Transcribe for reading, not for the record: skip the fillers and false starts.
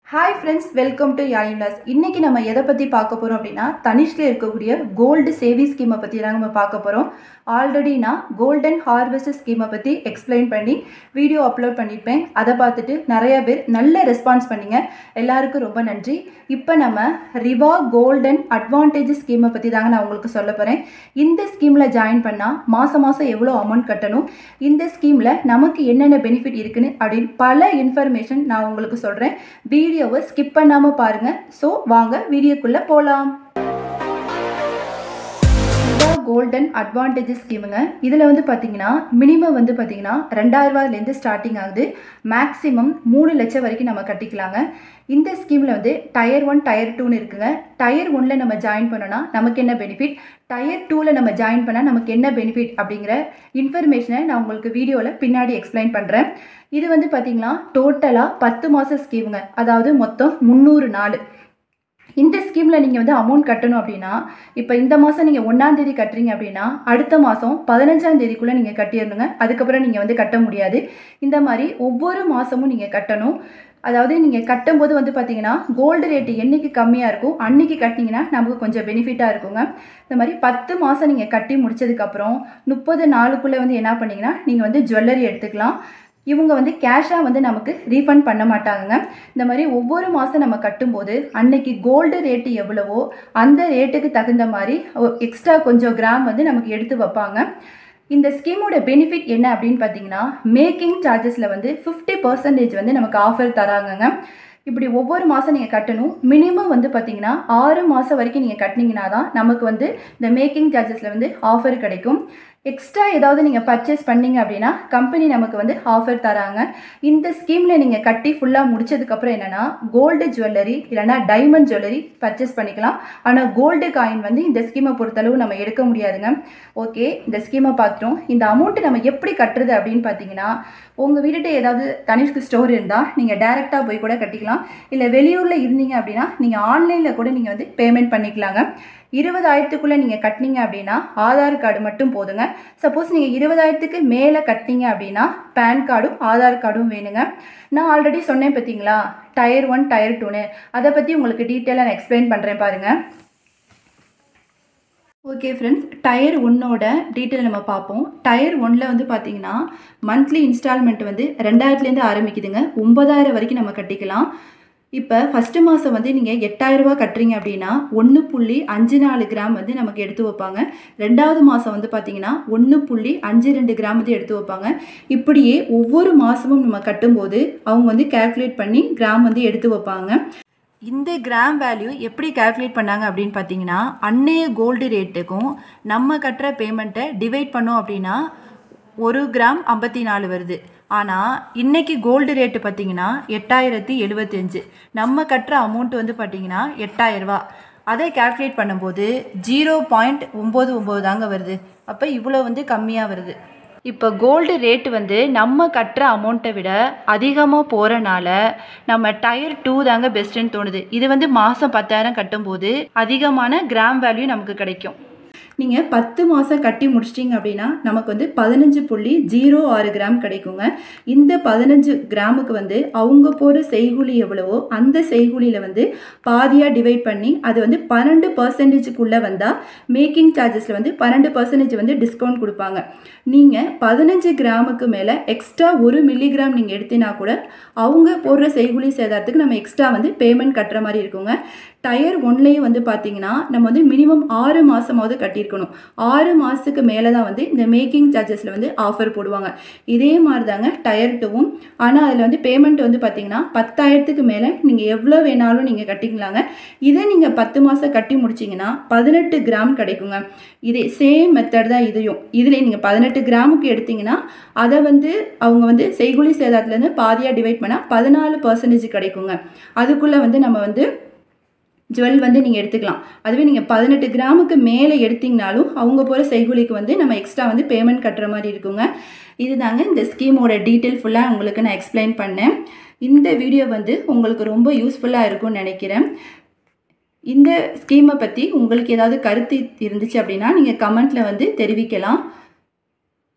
Hi friends, welcome to Yainlas. இன்னைக்கு நம்ம எதை பத்தி பார்க்க போறோம் அப்படினா தனிஷ்ல இருக்கக்கூடிய கோல்ட் சேவிங் ஸ்கீமை பத்தி தான் நம்ம பார்க்க போறோம். ஆல்ரெடி நான் கோல்டன் ஹார்வெஸ்ட் ஸ்கீமை பத்தி எக்ஸ்பிளைன் பண்ணி வீடியோ அப்லோட் பண்ணிருப்பேன். அதை பார்த்துட்டு நிறைய பேர் நல்ல ரெஸ்பான்ஸ் பண்ணீங்க. எல்லாருக்கும் ரொம்ப நன்றி. இப்போ நம்ம ரிவா கோல்டன் அட்வான்டேஜ் ஸ்கீமை பத்தி தாங்க நான் உங்களுக்கு சொல்ல போறேன். இந்த ஸ்கீம்ல ஜாயின் பண்ணா மாசம் எவ்வளவு அமௌண்ட் கட்டணும், இந்த ஸ்கீம்ல நமக்கு என்னென்ன பெனிஃபிட் இருக்குன்னு அப்படின்னு பல இன்ஃபர்மேஷன் நான் உங்களுக்கு சொல்றேன். வீடியோவை ஸ்கிப் பண்ணாம பாருங்க. சோ வாங்க வீடியோக்குள்ள போலாம். கோல்டன் அட்வான்டேஜ் ஸ்கீமுங்க. இதில் வந்து பார்த்தீங்கன்னா மினிமம் வந்து பார்த்தீங்கன்னா 2000 ரூபாயிலேருந்து ஸ்டார்டிங் ஆகுது. மேக்ஸிமம் 3 லட்சம் வரைக்கும் நம்ம கட்டிக்கலாங்க. இந்த ஸ்கீமில் வந்து டயர் 1 டயர் 2ன்னு இருக்குங்க. டயர் 1ல் நம்ம ஜாயின் பண்ணோன்னா நமக்கு என்ன பெனிஃபிட், டயர் 2ல் நம்ம ஜாயின் பண்ணால் நமக்கு என்ன பெனிஃபிட் அப்படிங்கிற இன்ஃபர்மேஷனை நான் உங்களுக்கு வீடியோவில் பின்னாடி எக்ஸ்பிளைன் பண்ணுறேன். இது வந்து பார்த்தீங்கன்னா டோட்டலாக 10 மாத ஸ்கீமுங்க. அதாவது மொத்தம் 300 நாள். இந்த ஸ்கீமில் நீங்கள் வந்து அமௌண்ட் கட்டணும் அப்படின்னா, இப்போ இந்த மாதம் நீங்கள் 1ஆம் தேதி கட்டுறீங்க அப்படின்னா அடுத்த மாதம் 15ஆம் தேதிக்குள்ளே நீங்கள் கட்டிடணுங்க. அதுக்கப்புறம் நீங்கள் வந்து கட்ட முடியாது. இந்த மாதிரி ஒவ்வொரு மாதமும் நீங்கள் கட்டணும். அதாவது நீங்கள் கட்டும்போது வந்து பார்த்தீங்கன்னா கோல்டு ரேட்டு என்றைக்கு கம்மியாக இருக்கும் அன்றைக்கி கட்டினீங்கன்னா நமக்கு கொஞ்சம் பெனிஃபிட்டாக இருக்குங்க. இந்த மாதிரி 10 மாதம் நீங்கள் கட்டி முடிச்சதுக்கப்புறம் 30 நாளுக்குள்ளே வந்து என்ன பண்ணிங்கன்னா நீங்கள் வந்து ஜுவல்லரி எடுத்துக்கலாம். இவங்க வந்து கேஷாக வந்து நமக்கு ரீஃபண்ட் பண்ண மாட்டாங்க. இந்த மாதிரி ஒவ்வொரு மாதம் நம்ம கட்டும்போது அன்னைக்கு கோல்டு ரேட்டு எவ்வளவோ அந்த ரேட்டுக்கு தகுந்த மாதிரி எக்ஸ்ட்ரா கொஞ்சம் கிராம் வந்து நமக்கு எடுத்து வைப்பாங்க. இந்த ஸ்கீமோட பெனிஃபிட் என்ன அப்படின்னு பார்த்தீங்கன்னா, மேக்கிங் சார்ஜஸில் வந்து 50% வந்து நமக்கு ஆஃபர் தராங்கங்க. இப்படி ஒவ்வொரு மாதம் நீங்கள் கட்டணும். மினிமம் வந்து பார்த்தீங்கன்னா 6 மாதம் வரைக்கும் நீங்கள் கட்டினீங்கன்னா தான் நமக்கு வந்து இந்த மேக்கிங் சார்ஜஸில் வந்து ஆஃபர் கிடைக்கும். எக்ஸ்ட்ரா ஏதாவது நீங்கள் பர்ச்சேஸ் பண்ணீங்க அப்படின்னா கம்பெனி நமக்கு வந்து ஆஃபர் தராங்க. இந்த ஸ்கீமில் நீங்கள் கட்டி ஃபுல்லாக முடிச்சதுக்கப்புறம் என்னென்னா கோல்டு ஜுவல்லரி இல்லைனா டைமண்ட் ஜுவல்லரி பர்ச்சேஸ் பண்ணிக்கலாம். ஆனால் கோல்டு காயின் வந்து இந்த ஸ்கீமை பொறுத்தளவு நம்ம எடுக்க முடியாதுங்க. ஓகே, இந்த ஸ்கீமை பார்த்துட்டோம். இந்த அமௌண்ட்டு நம்ம எப்படி கட்டுறது அப்படின்னு பார்த்தீங்கன்னா, உங்கள் வீட்டுகிட்ட ஏதாவது தனிஷ்க்கு ஸ்டோர் இருந்தால் நீங்கள் டைரெக்டாக போய் கூட கட்டிக்கலாம். இல்லை வெளியூரில் இருந்தீங்க அப்படின்னா நீங்கள் ஆன்லைனில் கூட நீங்கள் வந்து பேமெண்ட் பண்ணிக்கலாங்க. 20,000க்குள்ளே நீங்கள் கட்டினீங்க அப்படின்னா ஆதார் கார்டு மட்டும் போதுங்க. சப்போஸ் நீங்கள் 20,000க்கு மேலே கட்டினீங்க அப்படின்னா பேன் கார்டும் ஆதார் கார்டும் வேணுங்க. நான் ஆல்ரெடி சொன்னேன் பார்த்தீங்களா, டயர் 1 டயர் 2ன்னு. அதை பற்றி உங்களுக்கு டீட்டெயிலாக நான் எக்ஸ்பிளைன் பண்ணுறேன் பாருங்கள். ஓகே ஃப்ரெண்ட்ஸ், டயர் 1ஓட டீட்டெயில் நம்ம பார்ப்போம். டயர் 1ல் வந்து பார்த்தீங்கன்னா மந்த்லி இன்ஸ்டால்மெண்ட் வந்து 2000லேருந்து ஆரம்பிக்குதுங்க. 9000 வரைக்கும் நம்ம கட்டிக்கலாம். இப்போ ஃபஸ்ட்டு மாதம் வந்து நீங்கள் 8000 ரூபா கட்டுறீங்க அப்படின்னா 1.54 கிராம் வந்து நமக்கு எடுத்து வைப்பாங்க. 2வது மாதம் வந்து பார்த்தீங்கன்னா 1.52 கிராம் வந்து எடுத்து வைப்பாங்க. இப்படியே ஒவ்வொரு மாதமும் நம்ம கட்டும்போது அவங்க வந்து கேல்குலேட் பண்ணி கிராம் வந்து எடுத்து வைப்பாங்க. இந்த கிராம் வேல்யூ எப்படி கால்குலேட் பண்ணாங்க அப்படின்னு பார்த்தீங்கன்னா, அன்னைய கோல்டு ரேட்டுக்கும் நம்ம கட்டுற பேமெண்ட்டை டிவைட் பண்ணோம் அப்படின்னா 1 கிராம் 54 வருது. ஆனால் இன்றைக்கி கோல்டு ரேட்டு பார்த்தீங்கன்னா 8075. நம்ம கட்டுற அமௌண்ட் வந்து பார்த்தீங்கன்னா 8000 ரூபா. அதை கால்குலேட் பண்ணும்போது 0.99 தாங்க வருது. அப்போ இவ்வளோ வந்து கம்மியாக வருது. இப்போ கோல்டு ரேட்டு வந்து நம்ம கட்டுற அமௌண்ட்டை விட அதிகமாக போகிறனால நம்ம டயர் 2 தாங்க பெஸ்ட்டுன்னு தோணுது. இது வந்து மாதம் 10,000 கட்டும்போது அதிகமான கிராம் வேல்யூ நமக்கு கிடைக்கும். நீங்கள் 10 மாதம் கட்டி முடிச்சிட்டிங்க அப்படின்னா நமக்கு வந்து 15.06 கிராம் கிடைக்குங்க. இந்த 15 கிராமுக்கு வந்து அவங்க போகிற செய்கூலி எவ்வளவோ அந்த செய்கூலியில் வந்து பாதியாக டிவைட் பண்ணி அது வந்து 12%க்குள்ளே வந்தால் மேக்கிங் சார்ஜஸில் வந்து 12% வந்து டிஸ்கவுண்ட் கொடுப்பாங்க. நீங்கள் 15 கிராமுக்கு மேலே எக்ஸ்ட்ரா 1 மில்லிகிராம் நீங்கள் எடுத்தினா கூட அவங்க போடுற செய்கூலி சேதாரத்துக்கு நம்ம எக்ஸ்ட்ரா வந்து பேமெண்ட் கட்டுற மாதிரி இருக்குங்க. டயர் 1லேயும் வந்து பார்த்தீங்கன்னா நம்ம வந்து மினிமம் 6 மாதமாவது கட்டியிருக்கணும். 6 மாதத்துக்கு மேலே தான் வந்து இந்த மேக்கிங் சார்ஜஸில் வந்து ஆஃபர் போடுவாங்க. இதே மாதிரி தாங்க டயர் 2வும். ஆனால் அதில் வந்து பேமெண்ட் வந்து பார்த்தீங்கன்னா 10,000க்கு மேலே நீங்கள் எவ்வளோ வேணாலும் நீங்கள் கட்டிக்கலாங்க. இதை நீங்கள் 10 மாதம் கட்டி முடிச்சிங்கன்னா 18 கிராம் கிடைக்குங்க. இதே சேம் மெத்தட் தான் இதையும். இதில் நீங்கள் 18 கிராமுக்கு எடுத்திங்கன்னா அதை வந்து அவங்க வந்து செய்கூலி சேதாரத்துலேருந்து பாதியாக டிவைட் பண்ணால் 14% கிடைக்குங்க. அதுக்குள்ளே வந்து நம்ம வந்து ஜுவல் வந்து நீங்கள் எடுத்துக்கலாம். அதுவே நீங்கள் 18 கிராமுக்கு மேலே எடுத்திங்கனாலும் அவங்க போகிற செய்கூலிக்கு வந்து நம்ம எக்ஸ்ட்ரா வந்து பேமெண்ட் கட்டுற மாதிரி இருக்குங்க. இதுதாங்க இந்த ஸ்கீமோட டீட்டெயில் ஃபுல்லாக உங்களுக்கு நான் எக்ஸ்பிளைன் பண்ணேன். இந்த வீடியோ வந்து உங்களுக்கு ரொம்ப யூஸ்ஃபுல்லாக இருக்கும்னு நினைக்கிறேன். இந்த ஸ்கீமை பற்றி உங்களுக்கு ஏதாவது கருத்து இருந்துச்சு அப்படின்னா நீங்கள் கமெண்ட்டில் வந்து தெரிவிக்கலாம்.